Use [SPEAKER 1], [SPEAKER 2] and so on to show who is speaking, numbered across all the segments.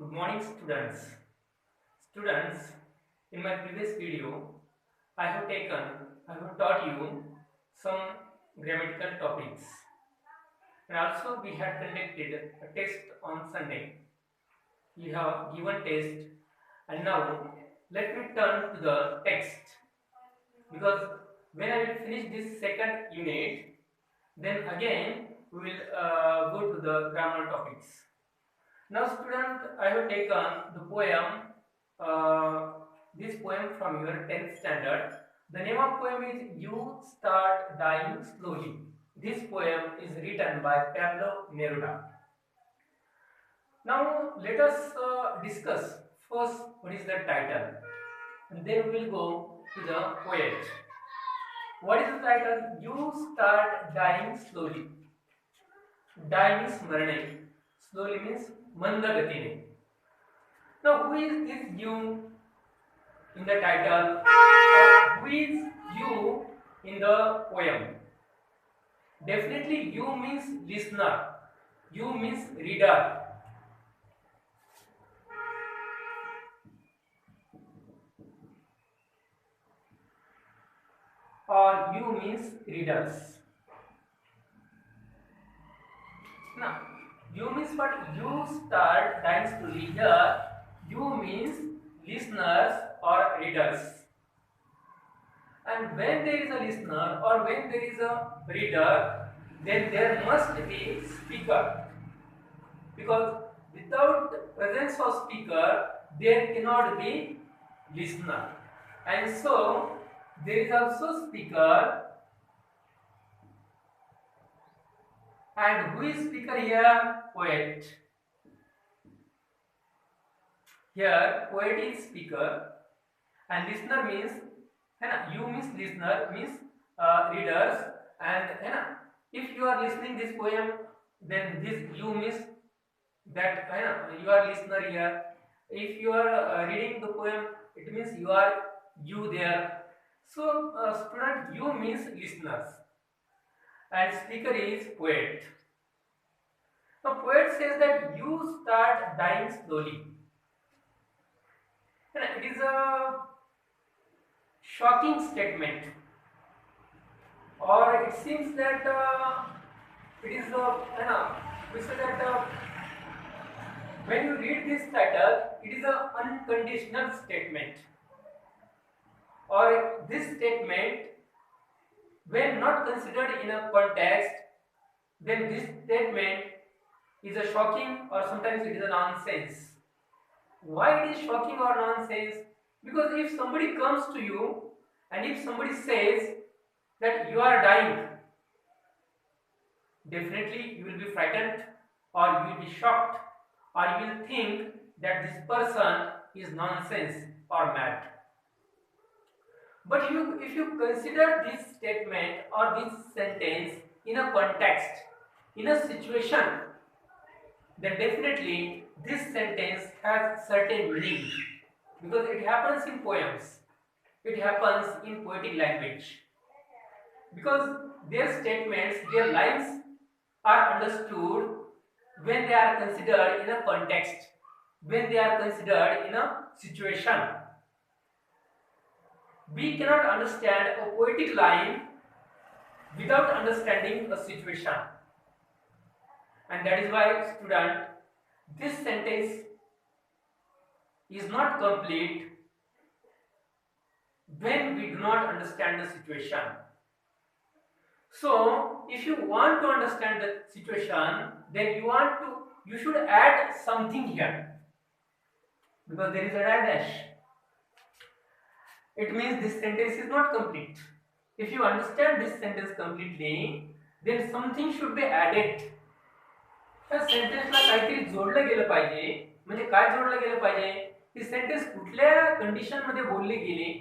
[SPEAKER 1] Good morning, students. Students, in my previous video, I have taught you some grammatical topics, and also we had conducted a test on Sunday. We have given test, and now let me turn to the text because when I will finish this second unit, then again we will go to the grammar topics. Now, student, I have taken the poem, uh, this poem from your 10th standard. The name of poem is You Start Dying Slowly. This poem is written by Pablo Neruda. Now, let us discuss first what is the title, and then we will go to the poet. What is the title? You Start Dying Slowly. Die means मरणे, slowly means मंद गतीने. Now, who is this you in the title? Or who is you in the poem? Definitely, you means listener. You means reader. Or you means readers. Now, you means what? You start dying slowly. Here, you means listeners or readers. And when there is a listener or when there is a reader, then there must be speaker, because without presence of speaker there cannot be listener, and so there is also speaker. And who is speaker here? Poet. Here poet is speaker and listener means, you means listener means readers, and if you are listening this poem, then this you means that you are listener here. If you are reading the poem, it means you are you there. So student, you means listeners and speaker is poet. Now poet says that you start dying slowly. It is a shocking statement, or it seems that it is we say that when you read this title, it is an unconditional statement, or this statement, when not considered in a context, then this statement is a shocking, or sometimes it is a nonsense. Why it is shocking or nonsense? Because if somebody comes to you and if somebody says that you are dying, definitely you will be frightened, or you will be shocked, or you will think that this person is nonsense or mad. But if you consider this statement or this sentence in a context, in a situation, then definitely this sentence has certain meaning, because it happens in poems, it happens in poetic language, because their statements, their lines are understood when they are considered in a context, when they are considered in a situation. We cannot understand a poetic line without understanding a situation, and that is why, student, this sentence is not complete when we do not understand the situation. So if you want to understand the situation, then you should add something here, because there is a dash. It means this sentence is not complete. If you understand this sentence completely, then something should be added. त्या सेंटेन्सला काहीतरी जोडलं गेलं पाहिजे. म्हणजे काय जोडलं गेलं पाहिजे? ही सेंटेन्स कुठल्या कंडिशन मध्ये बोलली गेली,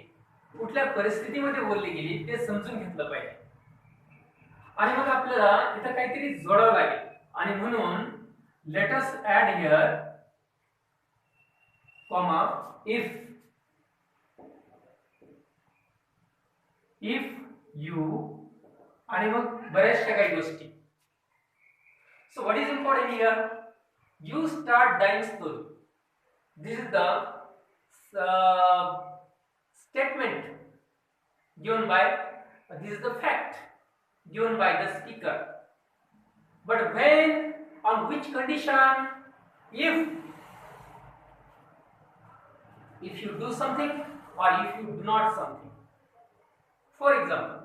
[SPEAKER 1] कुठल्या परिस्थितीमध्ये बोलली गेली ते समजून घेतलं पाहिजे, आणि मग आपल्याला इथं काहीतरी जोडावं लागेल. आणि म्हणून let us add here comma if you, आणि मग बऱ्याचशा काही गोष्टी. So what is important here? You start dying slowly. This is the statement given by, this is the fact given by the speaker. But when, on which condition? If you do something or if you do not something. For example,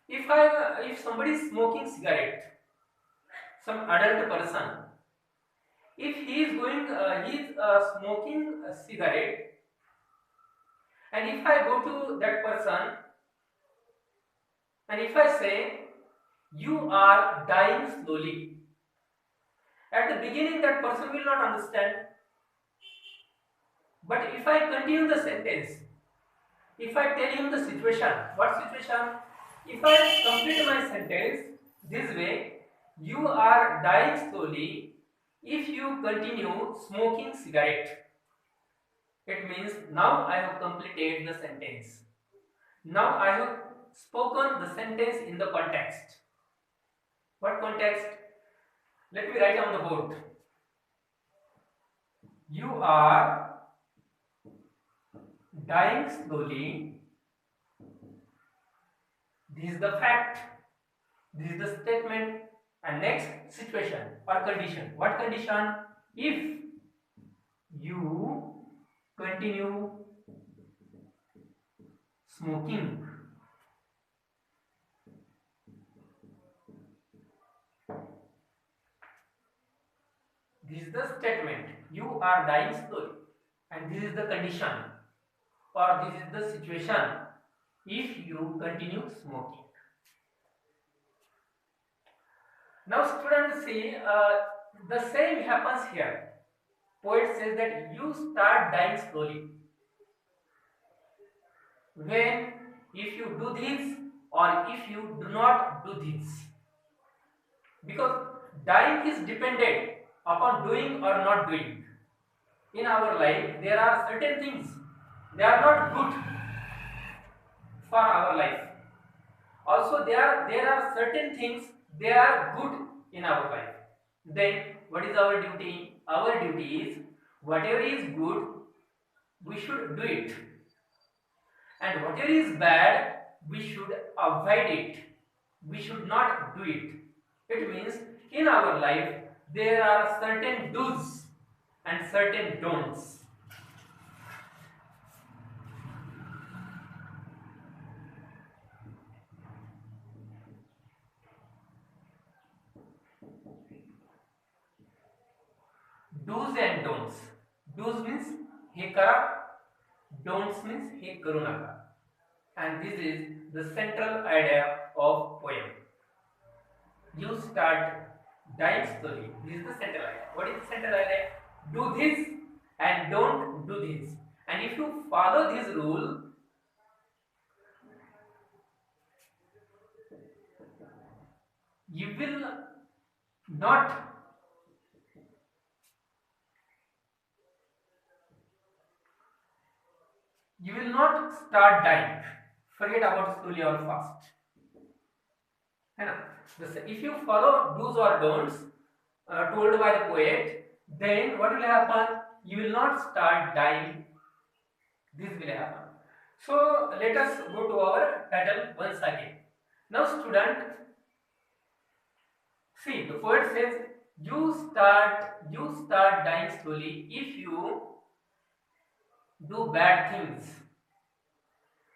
[SPEAKER 1] if somebody is smoking cigarette, some adult person, if he is smoking a cigarette, and if I go to that person and if I say, you are dying slowly, at the beginning that person will not understand. But if I continue the sentence, if I tell him the situation, what situation? If I complete my sentence this way, you are dying slowly if you continue smoking cigarette, it means now I have completed the sentence. Now I have spoken the sentence in the context. What context? Let me write on the board. You are dying slowly. This is the fact. This is the statement. And next, situation or condition. What condition? If you continue smoking. This is the statement. You are dying slowly. And this is the condition or this is the situation if you continue smoking. Now students see, the same happens here. Poet says that you start dying slowly when, if you do this or if you do not do this, because dying is dependent upon doing or not doing. In our life there are certain things, they are not good for our life. Also there are certain things, they are good in our life. Then what is our duty? Our duty is, whatever is good we should do it, and whatever is bad we should avoid it. We should not do it. It means in our life there are certain do's and certain don'ts. Do's and don'ts. Do's means he kara, don'ts means he karu naka. And this is the central idea of poem. You start dying slowly. This is the central idea. What is the central idea? Do this and don't do this. And if you follow this rule, you will not start dying. Forget about slowly or fast. If you follow do's or don'ts told by the poet, then what will happen? You will not start dying. This will happen. So let us go to our title once again. Now student, see, the poet says you start dying slowly if you do bad things.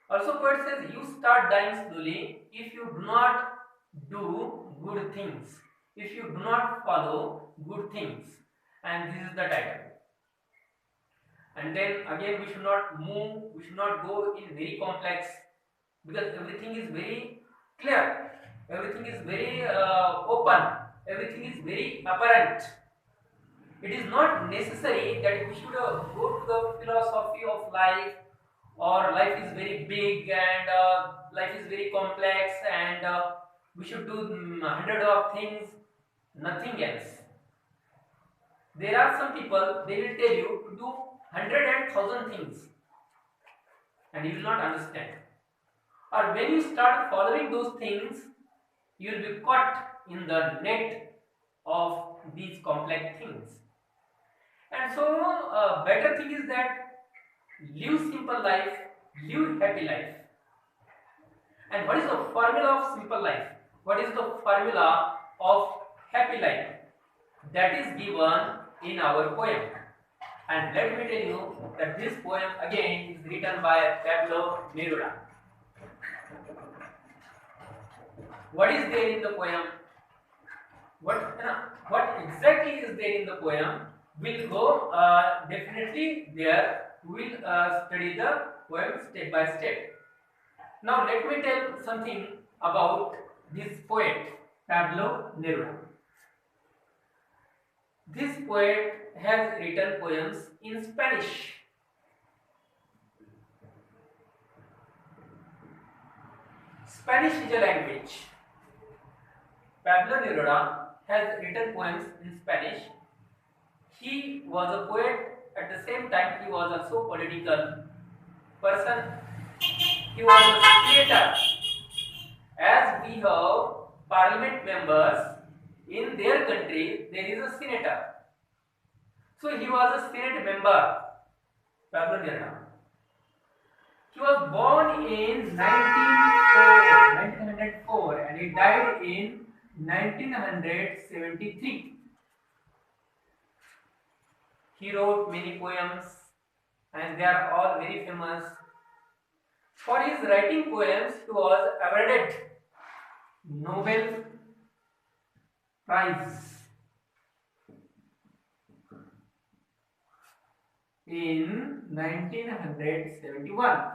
[SPEAKER 1] Also poet says you start dying slowly if you do not do good things, if you do not follow good things. And this is the title. And then again, we should not move, we should not go in very complex, because everything is very clear, everything is very open, everything is very apparent. It is not necessary that we should go to the philosophy of life, or life is very big and life is very complex and we should do hundred of things, nothing else. There are some people, they will tell you to do 100 and 1000 things and you will not understand. Or when you start following those things, you will be caught in the net of these complex things. And so, better thing is that live simple life, live happy life. And what is the formula of simple life? What is the formula of happy life? That is given in our poem. And let me tell you that this poem again is written by Pablo Neruda. What is there in the poem? What exactly is there in the poem? We'll go definitely there. We'll study the poem step by step. Now let me tell something about this poet Pablo Neruda. This poet has written poems in Spanish. Spanish is a language. Pablo Neruda has written poems in Spanish. He was a poet, at the same time he was also political person. He was a creator. As we have parliament members in their country, there is a senator. So he was a senate member, Pablo Neruda. He was born in 1904 and he died in 1973. He wrote many poems and they are all very famous. For his writing poems, he was awarded Nobel Prize in 1971.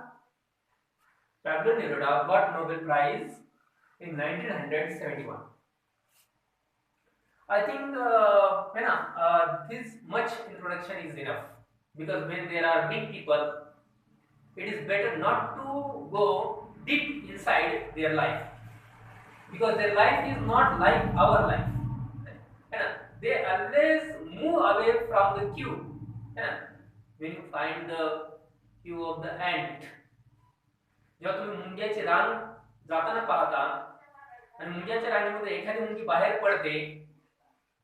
[SPEAKER 1] Pablo Neruda got Nobel Prize in 1971. I think this much introduction is enough, because when there are big people, it is better not to go deep inside their life, because their life is not like our life. They always move away from the queue. When you find the queue of the ant, जेव्हा तुम्ही मुंग्याची रांग जाताना पाहता आणि मुंग्याच्या रांगेमध्ये एखादी मुंगी बाहेर पडते,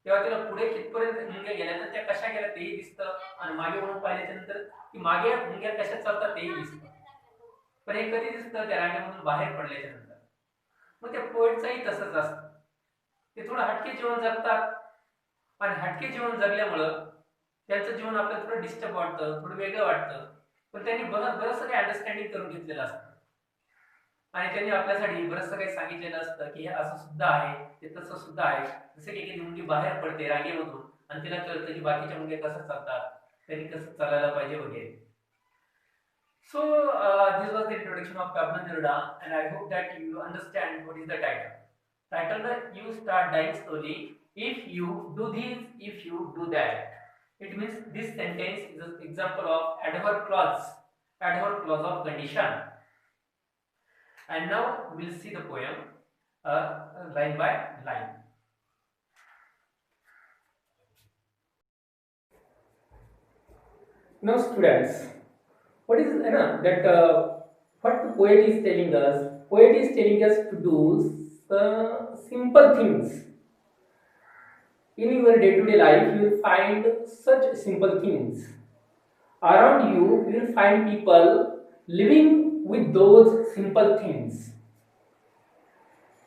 [SPEAKER 1] तेव्हा तिला पुढे कितपर्यंत मुंग्या गेल्या तर त्या कशा गेल्या तेही दिसतं, आणि मागे वळून पाहिल्याच्या नंतर की मागे मुंग्या कशा चालतात तेही दिसतं. पण हे कधी दिसतं त्या रांगेमधून बाहेर पडल्याच्या नंतर. मग त्या पोएटचंही तसंच असतं. ते थोडं हटके जीवन जगतात आणि हटके जीवन जगल्यामुळं त्यांचं जीवन आपल्याला थोडं डिस्टर्ब वाटतं, थोडं वेगळं वाटतं. पण त्यांनी बरंचसं काही अंडरस्टँडिंग करून घेतलेलं असतं आणि त्यांनी आपल्यासाठी बरंचसं काही सांगितलेलं असतं की हे असं सुद्धा आहे, ते तसं सुद्धा आहे. जसं की एखादी मुंगी बाहेर पडते रांगेमधून आणि तिला कळतं की बाकीच्या मुंग्या कसं चालतात, त्यांनी कसं चालायला पाहिजे वगैरे. So this was the introduction of Pablo Neruda, and I hope that you understand what is the title. Title that you start dying slowly if you do this, if you do that. It means this sentence is an example of adverb clause of condition. And now we'll see the poem line by line. Now students, what is what the poet is telling us? Poet is telling us to do simple things. In your day-to-day life, you will find such simple things. Around you, you will find people living with those simple things.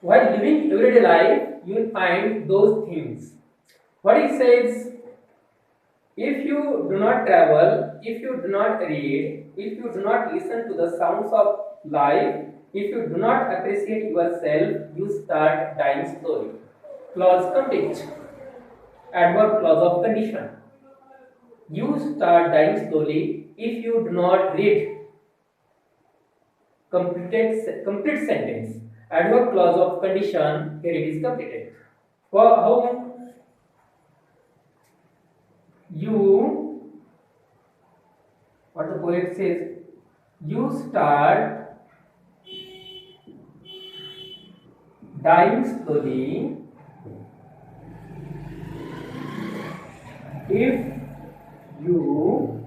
[SPEAKER 1] While living everyday life, you will find those things. What he says, if you do not travel, if you do not read, if you do not listen to the sounds of life, if you do not appreciate yourself, you start dying slowly. Clause complete. Adverb clause of condition. You start dying slowly if you do not read. Complete sentence. Adverb clause of condition. Here it is completed. How? What the poet says, you start dying slowly if you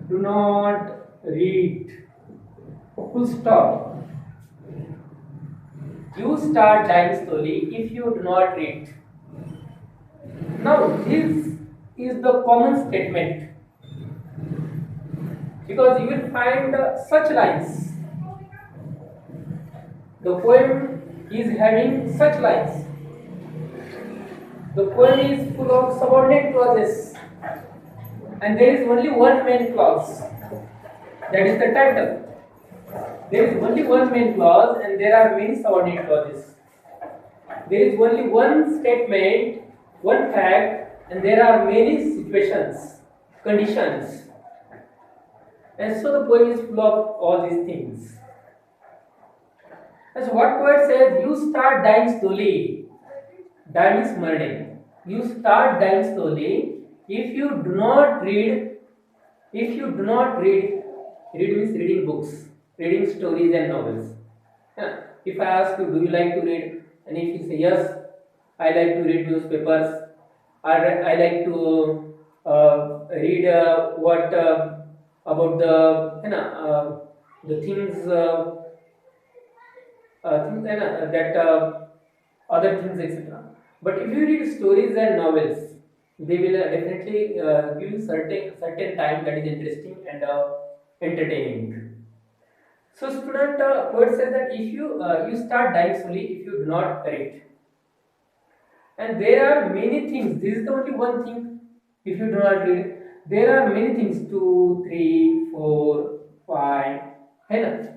[SPEAKER 1] do not read. Full stop. You start dying slowly if you do not read. Now this is the common statement, because you will find such lines. The poem is having such lines. The poem is full of subordinate clauses, and there is only one main clause. That is the title. There is only one main clause, and there are many subordinate clauses. There is only one statement, one fact, and there are many situations, conditions. And so the poem is full of all these things. As what poet says, you start dying slowly. Die means murdering. You start dying slowly if you do not read. If you do not read, read means reading books, reading stories and novels. Yeah. If I ask you, do you like to read? And if you say yes, I like to read newspapers. I like to read what about the things that other things, etc. But if you read stories and novels, they will definitely give you certain time that is interesting and entertaining. So, student, poet says that if you start dying slowly if you do not read, and there are many things. This is the only one thing. If you do not read, there are many things. 2, 3, 4, 5. Enough.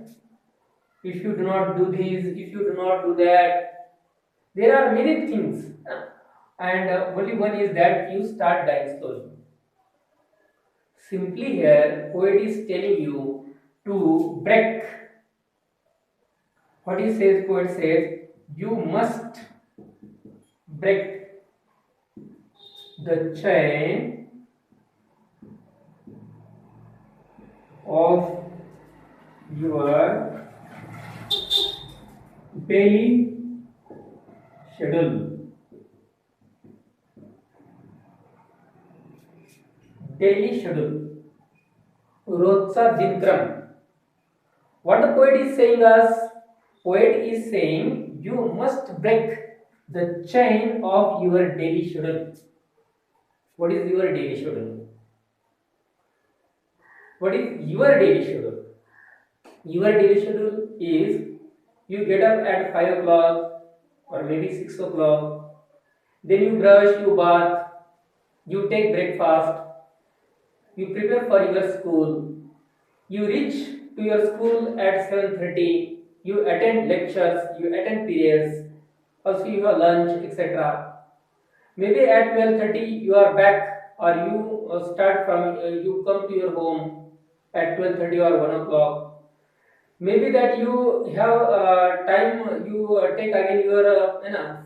[SPEAKER 1] If you do not do this, if you do not do that, there are many things, and only one is that you start dying slowly. Simply here, poet is telling you to break. What he says, poet says, you must break the chain of your daily schedule. Daily schedule. रोजचा दिनक्रम. What the poet is saying us? Poet is saying you must break the chain of your daily schedule. What is your daily schedule? What is your daily schedule? Your daily schedule is you get up at 5 o'clock or maybe 6 o'clock, then you brush, you bath, you take breakfast, you prepare for your school, you reach to your school at 7:30, you attend lectures, you attend periods, also you have lunch, etc. Maybe at 12:30 you are back, or you start from you come to your home at 12:30 or 1 o'clock. Maybe that you have time, you take again your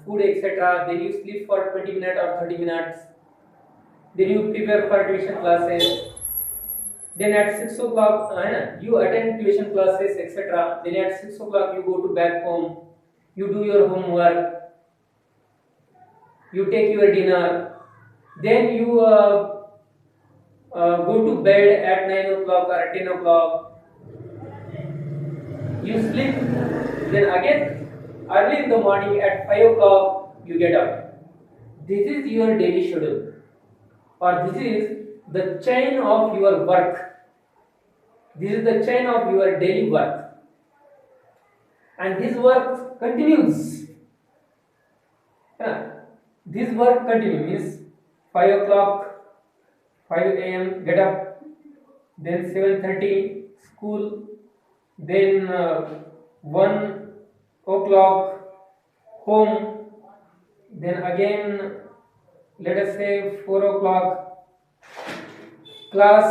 [SPEAKER 1] food, etc. Then you sleep for 20 minutes or 30 minutes. Then you prepare for tuition classes. Then at 6 o'clock you attend tuition classes, etc. Then at 6 o'clock you go to back home. You do your homework. You take your dinner. Then you go to bed at 9 o'clock or 10 o'clock. You sleep, then again early in the morning at 5 o'clock you get up. This is your daily schedule, or this is the chain of your work. This is the chain of your daily work, and this work continues. This work continues means 5 o'clock, 5 a.m. get up, then 7:30 school, then 1 o'clock home, then again let us say 4 o'clock class,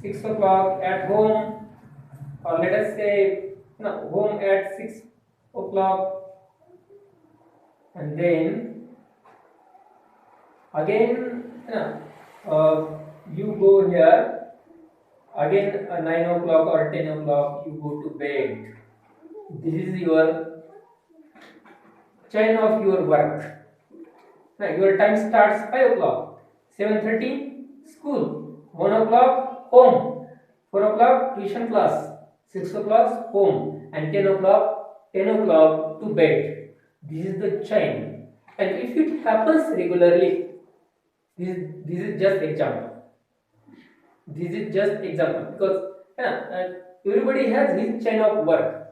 [SPEAKER 1] 6 o'clock at home, or let us say home at 6 o'clock, and then again you go here. Again 9 o'clock or 10 o'clock you go to bed. This is your chain of your work. Now your time starts 5 o'clock, 7:30 school, 1 o'clock home, 4 o'clock tuition class, 6 o'clock home, and 10 o'clock to bed. This is the chain. And if it happens regularly, this is just example. This is just example because everybody has his chain of work.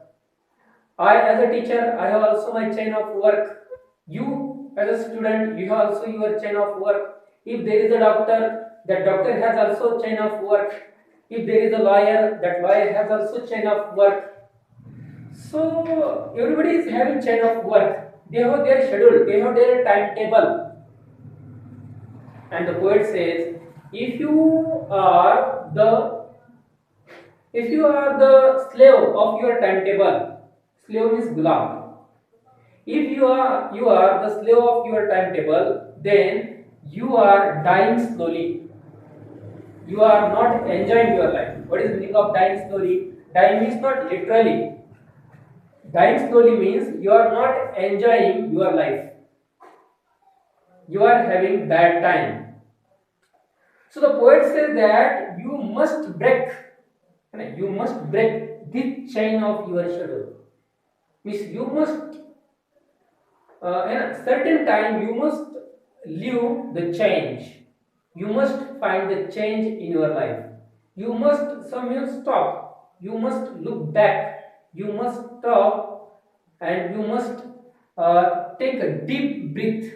[SPEAKER 1] I as a teacher, I have also my chain of work. You as a student, you have also your chain of work. If there is a doctor, that doctor has also chain of work. If there is a lawyer, that lawyer has also chain of work. So everybody is having chain of work. They have their schedule, they have their timetable. And the poet says, if you are the slave of your timetable, slave means gulam. If you are the slave of your timetable, then you are dying slowly. You are not enjoying your life. What is the meaning of dying slowly? Dying means not literally. Dying slowly means you are not enjoying your life. You are having bad time. So the poet says that you must break this chain of your schedule. Means you must in a certain time you must live the change. You must find the change in your life. You must stop. You must look back. You must stop and you must take a deep breath.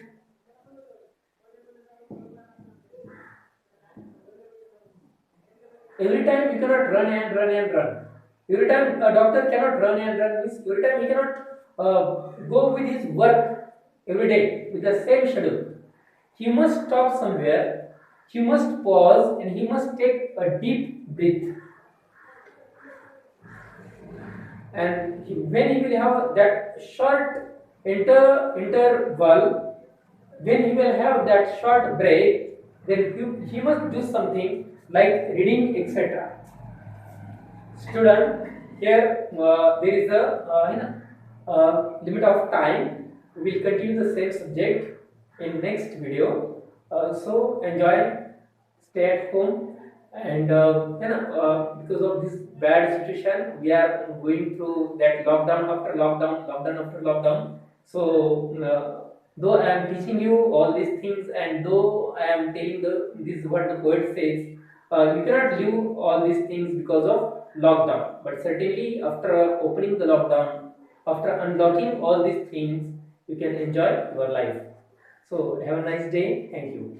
[SPEAKER 1] Every time you cannot run and run and run. Every time a doctor cannot run and run, means every time he cannot go with his work every day with the same schedule. He must stop somewhere, he must pause and he must take a deep breath. And when he will have that short interval, when he will have that short break, then he must do something like reading, etc. Student, here there is a limit of time. We will continue the same subject in next video. So enjoy, stay at home, and because of this bad situation, we are going through that lockdown after lockdown, lockdown after lockdown. So though I am teaching you all these things, and though I am telling this is what the poet says, you cannot live all these things because of lockdown. But certainly, after opening the lockdown, after unlocking all these things, you can enjoy your life. So have a nice day. Thank you.